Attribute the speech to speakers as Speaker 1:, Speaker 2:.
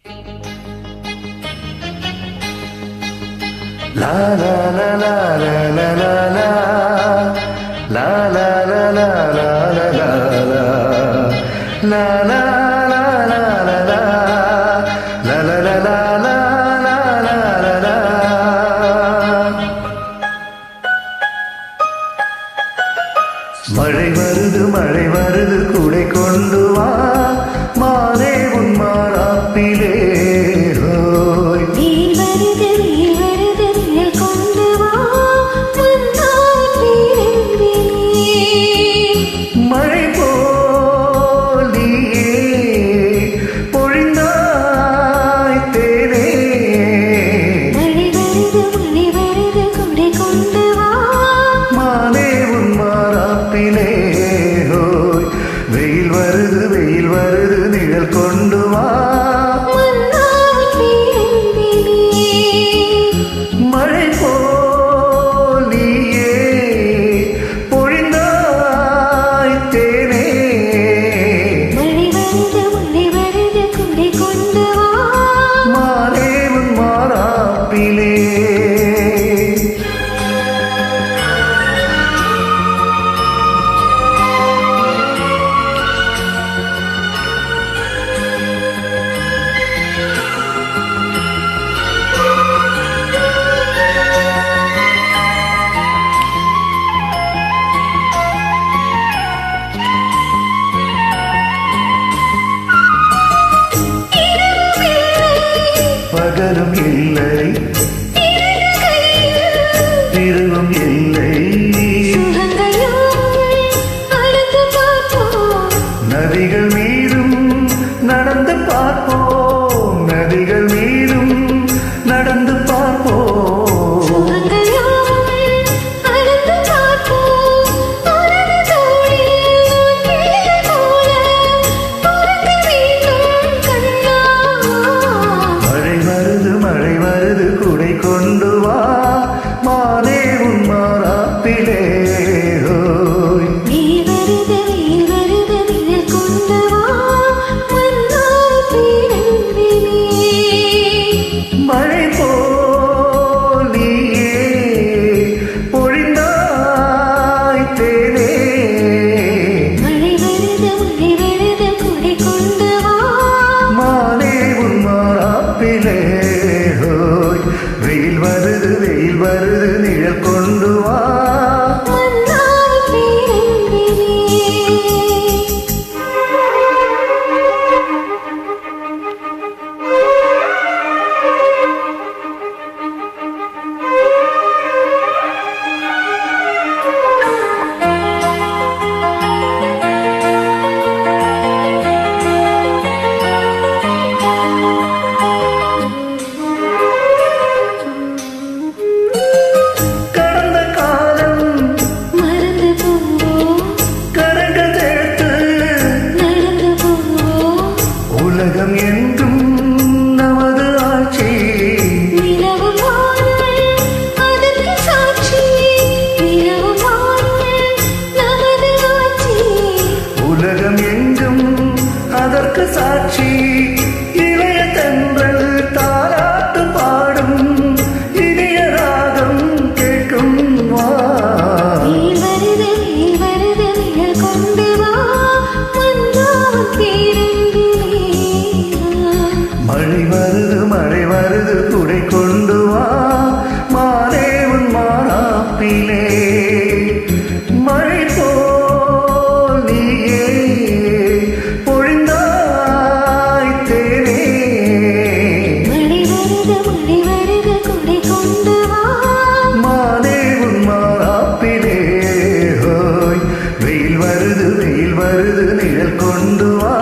Speaker 1: La la la la la la la la la la la la la la la la la மழை வருது கூடை கொண்டு வா மானே உன் மாறாப்பிலே மழை போல் நீயே பொழிந்தாய் தேனே மானே உன் மாறாப்பிலே வெயில் வருது நிழல் கொண்டு வா மழை போல் நீயே பொழிந்தாய் தேனே மானே உன் மாறாப்பிலே பகலும் இல்லை திருவும் இல்லை நதிகள் மீதும் நடந்து பார்ப்போம் நதிகள் மீதும் நடந்து பார்ப்போம் மழை வருது குடை கொண்டு வா மானே உன் மாறாப்பிலே மழை போல் நீயே பொழிந்தாய் தேனே மானே உன் மாறாப்பிலே வெயில் வருது நிழல் கொண்டு வா உலகம் என்றும் நமது ஆட்சி உலகம் எங்கும் அதற்கு சாட்சி இளைய தென்றல் தாலாட்டு பாடும் இனிய ராகம் கேட்கும் வா மழை வருது குடை கொண்டு வா மானே உன் மாறாப்பிலே மழை போல் நீயே பொழிந்தாய் தேனே மானே உன் மாறாப்பிலே வெயில் வருது நிழல் கொண்டு வா